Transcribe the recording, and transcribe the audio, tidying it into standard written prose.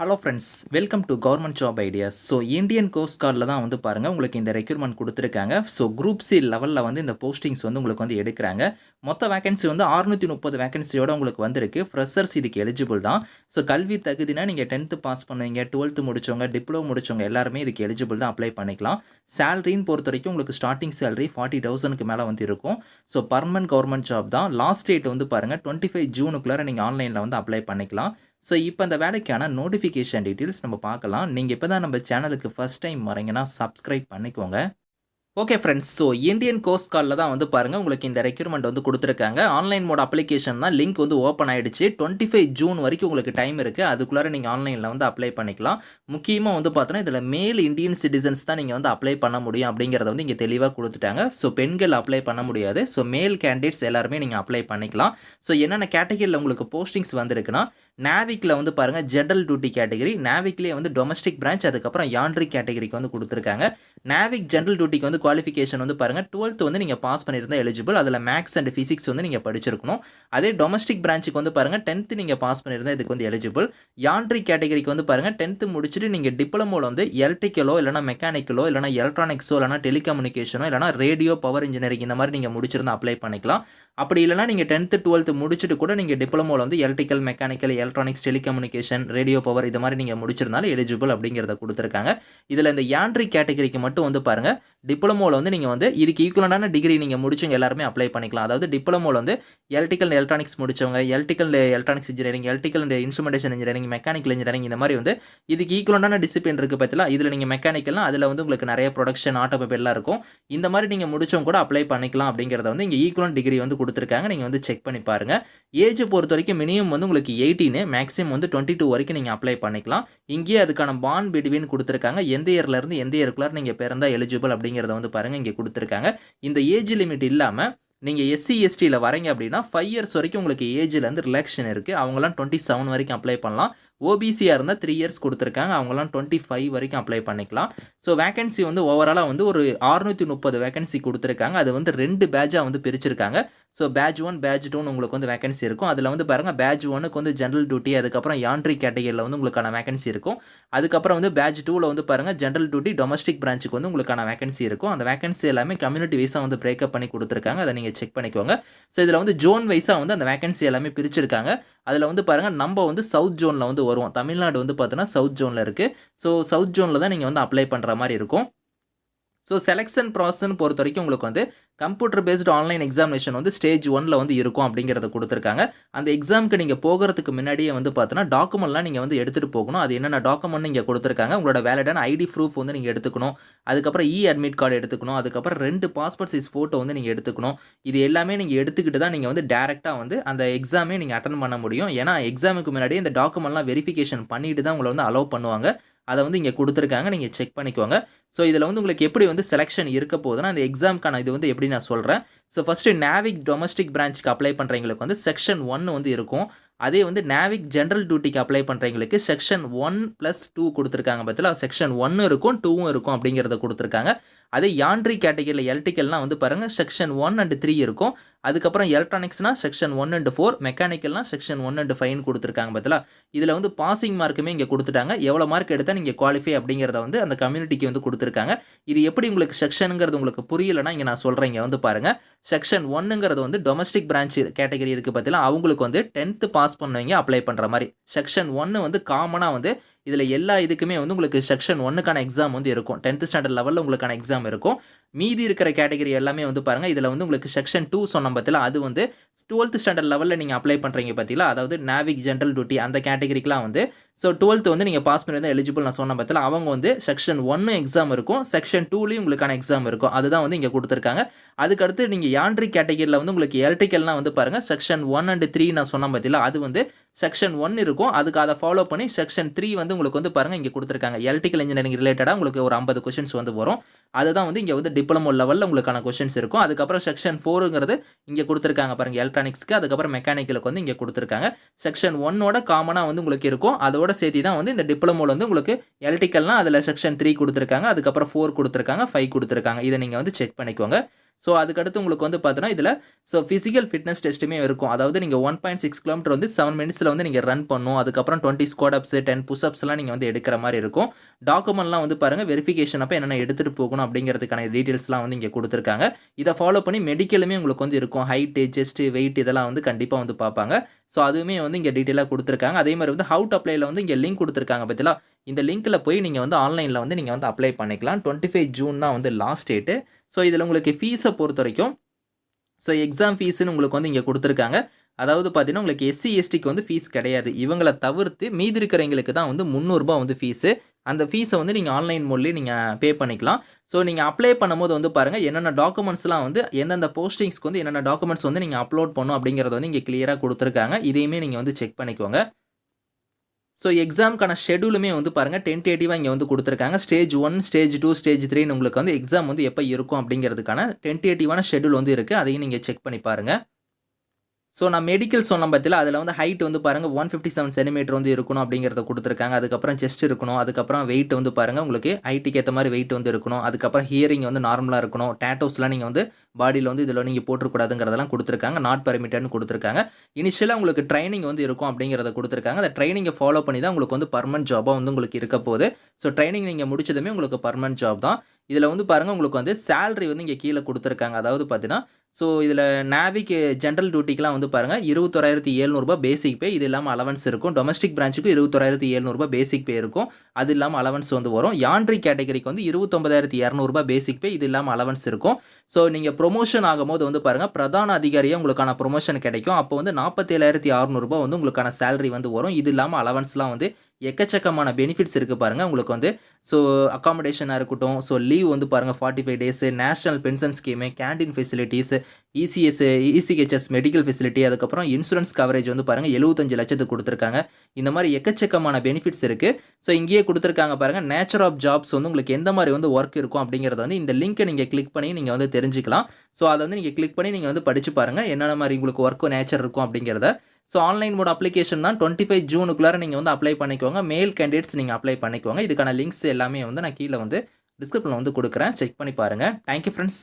Hello friends, welcome to government job ideas. So Indian cost கார்டில் தான் வந்து பாருங்கள் உங்களுக்கு இந்த ரெக்யூர்மெண்ட் கொடுத்துருக்காங்க. ஸோ குரூப் சி லெவலில் வந்து இந்த போஸ்டிங்ஸ் வந்து உங்களுக்கு வந்து எடுக்கிறாங்க. மொத்த வேகன்சி வந்து 630 வேகன்சியோட உங்களுக்கு வந்திருக்கு. ஃப்ரெஷர்ஸ் இதுக்கு எலிஜிபிள் தான். ஸோ கல்வி தகுதினா நீங்கள் 10th பாஸ் பண்ணுவீங்க, 12th முடிச்சவங்க, டிப்ளமோ முடிச்சவங்க எல்லாருமே இதுக்கு எலிஜிபிள் தான் அப்ளை பண்ணிக்கலாம். சேலரின்னு பொறுத்த வரைக்கும் உங்களுக்கு ஸ்டார்டிங் சேலரி 40,000க்கு மேலே வந்து இருக்கும். ஸோ பர்மனன்ட் கவர்மெண்ட் ஜாப் தான். லாஸ்ட் டேட் வந்து பாருங்கள் 25 ஜூனுக்குள்ளார நீங்கள் ஆன்லைனில் வந்து அப்ளை பண்ணிக்கலாம். ஸோ இப்போ இந்த வேலைக்கான நோட்டிஃபிகேஷன் டீட்டெயில்ஸ் நம்ம பார்க்கலாம். நீங்கள் இப்போ தான் நம்ம சேனலுக்கு ஃபர்ஸ்ட் டைம் வரீங்கன்னா சப்ஸ்கிரைப் பண்ணிக்கோங்க. Okay friends, so Indian cost கார்டில் தான் வந்து பாருங்கள் உங்களுக்கு இந்த ரெக்யூர்மெண்ட் வந்து கொடுத்துருக்காங்க. ஆன்லைன் மோட் அப்ளிகேஷன் தான், லிங்க் வந்து ஓப்பன் ஆகிடுச்சு. 25 ஜூன் வரைக்கும் உங்களுக்கு டைம் இருக்குது. அதுக்குள்ளார நீங்கள் ஆன்லைனில் வந்து அப்ளை பண்ணிக்கலாம். முக்கியமாக வந்து பார்த்தோன்னா இதில் மேல் இந்தியன் சிட்டிசன்ஸ் தான் நீங்கள் வந்து அப்ளை பண்ண முடியும் அப்படிங்கிறத வந்து இங்கே தெளிவாக கொடுத்துட்டாங்க. ஸோ பெண்கள் அப்ளை பண்ண முடியாது. ஸோ மேல் கேண்டிடேட்ஸ் எல்லாருமே நீங்கள் அப்ளை பண்ணிக்கலாம். ஸோ என்னென்ன கேட்டகரியில் உங்களுக்கு போஸ்டிங்ஸ் வந்திருக்குன்னா, நேவிக்கில் வந்து பாருங்கள் ஜென்ரல் டியூட்டி கேட்டகரி, நேவிக்லேயே வந்து டொமஸ்டிக் பிரான்ச், அதுக்கப்புறம் யாண்ட்ரிக் கேட்டகரிக்கு வந்து கொடுத்துருக்காங்க. நேவிக் ஜென்ரல் டியூட்டிக்கு வந்து குவாலிஃபிகேஷன் வந்து பாருங்கள் 12th வந்து நீங்கள் பாஸ் பண்ணியிருந்தால் எலிஜிபிள். அதில் மேக்ஸ் அண்ட் ஃபிசிக்ஸ் வந்து நீங்கள் படிச்சிருக்கணும். அதே டொமஸ்டிக் பிரான்ச்சுக்கு வந்து பாருங்கள் 10th நீங்கள் பாஸ் பண்ணியிருந்தால் இதுக்கு வந்து எலிஜிபிள். யாண்ட்ரிக் கேட்டகரிக்கு வந்து பாருங்கள் 10th முடிச்சுட்டு நீங்கள் டிப்ளமோவில் வந்து எலக்ட்ரிக்கலோ இல்லைனா மெக்கானிக்கலோ இல்லைனா எலக்ட்ரானிக்ஸோ இல்லைனா டெலிகம்யூனிகேஷனோ இல்லைனா ரேடியோ பவர் இன்ஜினியரிங் இந்த மாதிரி நீங்கள் முடிச்சிருந்தால் அப்ளை பண்ணிக்கலாம். அப்படி இல்லைனா நீங்கள் 10th 12th முடிச்சுட்டு கூட நீங்கள் டிப்ளமோவில் வந்து electrical, mechanical, electronics, telecommunication, radio power இது மாதிரி நீங்கள் முடிச்சிருந்தாலும் எலிஜிபிள் அப்படிங்கிறத கொடுத்துருக்காங்க. இதில் இந்த யாண்ட்ரிக் கேட்டகரிக்கு மட்டும் வந்து பாருங்கள் டிப்ளமோவில் வந்து நீங்கள் வந்து இதுக்கு ஈக்குவலான டிகிரி நீங்கள் முடிச்சவங்க எல்லாருமே அப்ளை பண்ணிக்கலாம். அதாவது டிப்ளமோவில் வந்து எலக்ட்ரிக்கல் எலக்ட்ரானிக்ஸ் முடிச்சவங்க, electrical electronics engineering, electrical instrumentation engineering, mechanical engineering இந்த மாதிரி வந்து இதுக்கு ஈக்குவலான டிசிப்ளின் இருக்குது பார்த்தீங்களா. இதில் நீங்கள் மெக்கானிக்கல்னா அதில் வந்து உங்களுக்கு நிறைய ப்ரொடக்ஷன், ஆட்டோமொபைல்லாம் இருக்கும். இந்த மாதிரி நீங்கள் முடிச்சவங்க கூட அப்ளை பண்ணிக்கலாம் அப்படிங்கிறத வந்து இங்கே ஈக்குவலன் டிகிரி வந்து கொடுத்துருக்காங்க. நீங்கள் வந்து செக் பண்ணி பாருங்கள். ஏஜ் பொறுத்த வரைக்கும் மினிமம் வந்து உங்களுக்கு 18, மேக்ஸிமம் வந்து 22 வரைக்கும் நீங்கள் அப்ளை பண்ணிக்கலாம். இங்கேயே அதுக்கான பாண்ட் பிட்வீன் கொடுத்துருக்காங்க. எந்த இயர்லேருந்து எந்த இயர்க்குள்ளார நீங்கள் பிறந்தா எலிஜிபிள் அப்படிங்கிறத வந்து பாருங்கள் இங்கே கொடுத்துருக்காங்க. இந்த ஏஜ் லிமிட் இல்லாமல் நீங்கள் எஸ்சி எஸ்டியில் வரீங்க அப்படின்னா 5 இயர்ஸ் வரைக்கும் உங்களுக்கு ஏஜ்லேருந்து ரிலாக்ஷன் இருக்குது. அவங்களாம் 27 வரைக்கும் அப்ளை பண்ணலாம். ஓபிசியாக இருந்தால் 3 இயர்ஸ் கொடுத்துருக்காங்க. அவங்களாம் 25 வரைக்கும் அப்ளை பண்ணிக்கலாம். ஸோ வேகன்சி வந்து ஓவராலாக வந்து ஒரு 630 வேகன்சி கொடுத்துருக்காங்க. அது வந்து 2 பேட்சாக வந்து பிரிச்சிருக்காங்க. ஸோ பேட்ச் 1, பேட்ச் 2ன்னு உங்களுக்கு வந்து வேகன்சி இருக்கும். அதில் வந்து பாருங்கள் பேட்ச் 1க்கு வந்து ஜென்ரல் டியூட்டி, அதுக்கப்புறம் யாண்ட்ரிக் கேட்டகரியில் வந்து உங்களுக்கான வேகன்சி இருக்கும். அதுக்கப்புறம் வந்து பேட்ச் 2ல் வந்து பாருங்கள் ஜென்ரல் டியூட்டி, டொமஸ்டிக் பிரான்ச்சுக்கு வந்து உங்களுக்கான வேகன்சி இருக்கும். அந்த வேகன்சி எல்லாமே கம்யூனிட்டி வைஸாக வந்து பிரேக்கப் பண்ணி கொடுத்துருக்காங்க. அதை நீங்கள் செக் பண்ணிக்கோங்க. ஸோ இதில் வந்து ஜோன் வைஸாக வந்து அந்த வேகன்சி எல்லாமே பிரிச்சிருக்காங்க. அதில் வந்து பாருங்கள் நம்ம வந்து சவுத் ஜோனில் வந்து வருவோம். தமிழ்நாடு வந்து பார்த்தோன்னா சவுத் ஜோனில் இருக்குது. ஸோ சவுத் ஜோனில் தான் நீங்கள் வந்து அப்ளை பண்ணுற மாதிரி இருக்கும். ஸோ செலெக்ஷன் ப்ராசஸ்ன்னு பொறுத்த வரைக்கும் உங்களுக்கு வந்து கம்ப்யூட்டர் பேஸ்டு ஆன்லைன் எக்ஸாமினேஷன் வந்து ஸ்டேஜ் 1ல் வந்து இருக்கும் அப்படிங்கிறத கொடுத்துருக்காங்க. அந்த எக்ஸாமுக்கு நீங்கள் போகிறதுக்கு முன்னாடியே வந்து பார்த்தோன்னா டாக்குமெண்ட்லாம் நீங்கள் வந்து எடுத்துகிட்டு போகணும். அது என்னென்ன டாக்குமெண்ட் இங்கே கொடுத்துருக்காங்க. உங்களோட வேலிடான ஐடி ப்ரூஃப் வந்து நீங்கள் எடுத்துக்கணும். அதுக்கப்புறம் அட்மிட் கார்டு எடுத்துக்கணும். அதுக்கப்புறம் 2 பாஸ்போர்ட் சைஸ் ஃபோட்டோ வந்து நீங்கள் எடுத்துக்கணும். இது எல்லாமே நீங்கள் எடுத்துக்கிட்டு தான் நீங்கள் வந்து டேரெக்டாக வந்து அந்த எக்ஸாமே நீங்கள் அட்டன் பண்ண முடியும். ஏன்னா எக்ஸாமுக்கு முன்னாடியே இந்த டாக்குமெண்ட்லாம் வெரிஃபிகேஷன் பண்ணிட்டு தான் உங்களை வந்து அலோவ் பண்ணுவாங்க. அதை வந்து இங்கே கொடுத்துருக்காங்க. நீங்கள் செக் பண்ணிக்கோங்க. ஸோ இதில் வந்து உங்களுக்கு எப்படி வந்து செலெக்ஷன் இருக்க போகுதுன்னா அந்த எக்ஸாமுக்கான இது வந்து எப்படி நான் சொல்கிறேன். ஸோ ஃபஸ்ட்டு நேவிக் டொமஸ்டிக் பிரான்ச்சுக்கு அப்ளை பண்ணுறவங்களுக்கு வந்து செக்ஷன் 1 வந்து இருக்கும். அதே வந்து நேவிக் ஜென்ரல் டியூட்டிக்கு அப்ளை பண்ணுறவங்களுக்கு செக்ஷன் 1+2 கொடுத்துருக்காங்க. பார்த்தீங்களா, செக்ஷன் 1 இருக்கும் 2ம் இருக்கும் அப்படிங்கிறத கொடுத்துருக்காங்க. அதே யாண்ட்ரிக் கேட்டகரியில் எலக்ட்ரிக்கல்னால் வந்து பாருங்கள் செக்ஷன் 1 and 3 இருக்கும். அதுக்கப்புறம் எலக்ட்ரானிக்ஸ்னால் செக்ஷன் 1 and 4, மெக்கானிக்கல்னால் செக்ஷன் 1 and 5 கொடுத்துருக்காங்க. பார்த்தீங்களா, இதில் வந்து பாசிங் மார்க்குமே இங்கே கொடுத்துட்டாங்க. எவ்வளோ மார்க் எடுத்தால் நீங்கள் குவாலிஃபை அப்படிங்கிறத வந்து அந்த கம்யூனிட்டிக்கு வந்து கொடுத்துருக்காங்க. இது எப்படி உங்களுக்கு செக்ஷனுங்கிறது உங்களுக்கு புரியலைன்னா இங்கே நான் சொல்கிறேன். இங்கே வந்து பாருங்கள் செக்ஷன் 1ங்கிறது வந்து டொமஸ்டிக் பிரான்ச் கேட்டகரி இருக்குது பார்த்தீங்களா, அவங்களுக்கு வந்து 10th பாஸ் பண்ணவங்க அப்ளை பண்ணுற மாதிரி. செக்ஷன் 1 வந்து காமனாக வந்து இதில் எல்லா இதுக்குமே வந்து உங்களுக்கு செக்ஷன் 1க்கான எக்ஸாம் வந்து இருக்கும். 10th ஸ்டாண்டர்ட் லெவலில் உங்களுக்கான எக்ஸாம் இருக்கும். மீதி இருக்கிற கேட்டகரி எல்லாமே வந்து பாருங்கள் இதில் வந்து உங்களுக்கு செக்ஷன் 2 சொன்ன பார்த்தீங்களா, அது வந்து 12th ஸ்டாண்டர்ட் லெவலில் நீங்கள் அப்ளை பண்ணுறீங்க பார்த்தீங்களா, அதாவது நேவிக் ஜென்ரல் டியூட்டி அந்த கேட்டகரிக்கெலாம் வந்து ஸோ 12th வந்து நீங்கள் பாஸ் பண்ணியிருந்தால் எலிஜிபிள் நான் சொன்ன பார்த்தீங்களா, அவங்க வந்து செக்ஷன் 1 எக்ஸாம் இருக்கும், செக்ஷன் 2லேயும் உங்களுக்கான எக்ஸாம் இருக்கும். அதுதான் வந்து இங்கே கொடுத்துருக்காங்க. அதுக்கடுத்து நீங்கள் யாண்ட்ரிக் கேட்டகரியில் வந்து உங்களுக்கு எலக்ட்ரிக்கல்னால் வந்து பாருங்கள் செக்ஷன் 1 and 3 நான் சொன்ன பார்த்தீங்களா, அது வந்து செக்ஷன் 1 இருக்கும். அதுக்கு அதை ஃபாலோ பண்ணி செக்ஷன் 3 வந்து உங்களுக்கு வந்து பாருங்கள் இங்கே கொடுத்துருக்காங்க. எலக்ட்ரிக்கல் இன்ஜினியரிங் ரிலேட்டடாக உங்களுக்கு ஒரு 50 கொஷின்ஸ் வந்து வரும். அதுதான் வந்து இங்கே வந்து டிப்ளமோ லெவலில் உங்களுக்கான கொஷின்ஸ் இருக்கும். அதுக்கப்புறம் செக்ஷன் 4ங்கிறது இங்கே கொடுத்துருக்காங்க பாருங்கள் எலக்ட்ரானிக்ஸ்க்கு. அதுக்கப்புறம் மெக்கானிக்கலுக்கு வந்து இங்கே கொடுத்துருக்காங்க. செக்ஷன் 1ஓட காமனாக வந்து உங்களுக்கு இருக்கும். அதோட சேர்த்து தான் வந்து இந்த டிப்ளமோவில் வந்து உங்களுக்கு எலக்ட்ரிக்கல்னால் அதில் செக்ஷன் 3 கொடுத்துருக்காங்க. அதுக்கப்புறம் 4 கொடுத்துருக்காங்க, 5 கொடுத்துருக்காங்க. இதை நீங்கள் வந்து செக் பண்ணிக்கோங்க. ஸோ அதுக்கடுத்து உங்களுக்கு வந்து பார்த்தீங்கன்னா, இதில ஃபிசிக்கல் ஃபிட்னஸ் டெஸ்ட்டுமே இருக்கும். அதாவது நீங்க 1.6 கிலோமீட்டர் வந்து 7 மினிட்ஸ்ல வந்து நீங்க ரன் பண்ணணும். அதுக்கப்புறம் 20 ஸ்குவாட் அப்ஸ், 10 புஷ் அப்ஸ்லாம் நீங்க வந்து எடுக்கிற மாரி இருக்கும். டாக்குமெண்ட்லாம் வந்து பாருங்க வெரிஃபிகேஷன் அப்ப என்னென்ன எடுத்துட்டு போகணும் அப்படிங்கிறதுக்கான டீட்டெயில்ஸ்லாம் வந்து இங்க குடுத்துருக்காங்க. இத ஃபாலோ பண்ணி மெடிக்கலுமே உங்களுக்கு வந்து இருக்கும். ஹைட், செஸ்ட், வெயிட் இதெல்லாம் வந்து கண்டிப்பா வந்து பார்ப்பாங்க. ஸோ அதுவுமே வந்து இங்க டீட்டெயிலா குடுத்துருக்காங்க. அதே மாரி வந்து ஹவ் டூ அப்ளைல வந்து இங்க லிங்க் குடுத்துருக்காங்க பார்த்தீங்களா? இந்த லிங்க்ல போய் நீங்க வந்து ஆன்லைன்ல வந்து நீங்க வந்து அப்ளை பண்ணிக்கலாம். 25 ஜூன் தான் வந்து லாஸ்ட் டேட்டு. ஸோ இதில உங்களுக்கு ஃபீஸ பொறுத்தவரைக்கும் எக்ஸாம் ஃபீஸ்ன்னு உங்களுக்கு வந்து இங்க குடுத்துருக்காங்க. அதாவது பார்த்தீங்கன்னா, உங்களுக்கு எஸ்சி, எஸ்டிக்கு வந்து ஃபீஸ் கிடையாது. இவங்கள தவிர்த்து மீதி இருக்கிறவங்களுக்கு தான் வந்து ரூ. 300 வந்து ஃபீஸு. அந்த ஃபீஸ வந்து நீங்க ஆன்லைன் மோட்லயே நீங்க பே பண்ணிக்கலாம். நீங்க அப்ளை பண்ணும்போது வந்து பாருங்க, என்னென்ன டாக்குமெண்ட்ஸ்லாம் வந்து எந்தெந்த போஸ்டிங்ஸ்க்கு வந்து என்னென்ன டாக்குமெண்ட்ஸ் வந்து நீங்க அப்லோட் பண்ணணும் அப்படிங்கிறத வந்து இங்க கிளியரா குடுத்துருக்காங்க. இதையுமே நீங்க வந்து செக் பண்ணிக்கோங்க. எக்ஸாம்க்கான ஷெட்யூலுமே வந்து பாருங்க டென்டேட்டிவா இங்க வந்து குடுத்துருக்காங்க. ஸ்டேஜ் 1, ஸ்டேஜ் 2, ஸ்டேஜ் 3ன்னு உங்களுக்கு வந்து எக்ஸாம் வந்து எப்ப இருக்கும் அப்படிங்கிறதுக்கான டென்டேட்டிவான ஷெட்யூல் வந்து இருக்கு. அதையும் நீங்க செக் பண்ணி பாருங்க. நான் மெடிக்கல் சொன்னேன் பாத்தீங்களா, அதில வந்து ஹைட் வந்து பாருங்க 157 சென்டிமீட்டர் வந்து இருக்கணும் அப்படிங்கிறத குடுத்துருக்காங்க. அதுக்கப்புறம் செஸ்ட் இருக்கணும். அதுக்கப்புறம் வெயிட் வந்து பாருங்க உங்களுக்கு ஹைட்டுக்கு ஏத்த மாரி வெயிட் வந்து இருக்கணும். அதுக்கப்புறம் ஹியரிங் வந்து நார்மலா இருக்கணும். டாட்டூஸ்லாம் நீங்க வந்து பாடியில வந்து இதில நீங்க போட்டுறக்கூடாதுங்கிறதெல்லாம் குடுத்துருக்காங்க. நாட் பெர்மிட்டட்ன்னு குடுத்துருக்காங்க. இனிஷியலா உங்களுக்கு ட்ரெய்னிங் வந்து இருக்கும் அப்படிங்கிறத குடுத்துருக்காங்க. அந்த ட்ரெய்னிங்க ஃபாலோ பண்ணி தான் உங்களுக்கு வந்து பெர்மனன்ட் ஜாபா வந்து உங்களுக்கு இருக்க போது. ட்ரெய்னிங் நீங்க முடிச்சதுமே உங்களுக்கு பெர்மனன்ட் ஜாப் தான். இதில வந்து பாருங்க உங்களுக்கு வந்து சேலரி வந்து இங்க கீழ குடுத்துருக்காங்க. அதாவது பார்த்தீங்கன்னா, இதில நேவிக்கு ஜெனரல் டியூட்டிக்குலாம் வந்து பாருங்க ரூ. 21,700 பேசிக் பே. இது இல்லாம அலவன்ஸ் இருக்கும். டொமஸ்டிக் பிரான்ச்சுக்கு ரூ. 21,700 பேசிக் பே இருக்கும். அது இல்லாம அலவன்ஸ் வந்து வரும். யான்ட்ரி கேட்டகரிக்கு வந்து ரூ. 29,200 பேசிக் பே. இது இல்லாம அலவன்ஸ் இருக்கும். நீங்க புரமோஷன் ஆகும்போது வந்து பாருங்க, பிரதான அதிகாரியா உங்களுக்கான புரமோஷன் கிடைக்கும். அப்போ வந்து ரூ. 47,600 வந்து உங்களுக்கான சேலரி வந்து வரும். இது இல்லாம அலவன்ஸ்லாம் வந்து எக்கச்சக்கமான பெனிஃபிட்ஸ் இருக்கு பாருங்க. உங்களுக்கு வந்து அக்காமடேஷனா இருக்கட்டும், லீவ் வந்து பாருங்க 45 days, national pension scheme, canteen facilities, ECS, ECHS medical facility, அதுக்கப்புறம் இன்சூரன்ஸ் கவரேஜ் வந்து பாருங்க 75 லட்சத்துக்கு குடுத்துருக்காங்க. இந்த மாரி எக்கச்சக்கமான பெனிஃபிட்ஸ் இருக்கு. இங்கேயே குடுத்துருக்காங்க பாருங்க, நேச்சர் ஆஃப் ஜாப்ஸ் வந்து உங்களுக்கு எந்த மாரி வந்து வொர்க் இருக்கும் அப்படிங்கிறத வந்து இந்த லிங்க்க நீங்க கிளிக் பண்ணி நீங்க வந்து தெரிஞ்சுக்கலாம். அத வந்து நீங்க கிளிக் பண்ணி நீங்க வந்து படிச்சு பாருங்க. என்னென்ன மாரி உங்களுக்கு வொர்க் நேச்சர் இருக்கும் அப்படிங்கிறத. ஆன்லைன் மோட் அப்ளிகேஷன் தான் 25 ஜூனுக்குள்ளார நீங்க வந்து அப்ளை பண்ணிக்கோங்க. மேல் கேண்டிடேட்ஸ் நீங்க அப்ளை பண்ணிக்கோங்க. இதுக்கான லிங்க்ஸ் எல்லாமே வந்து நான் கீழ வந்து டிஸ்கிரிப்ஷன்ல வந்து குடுக்குறேன். செக் பண்ணி பாருங்க. Thank you friends.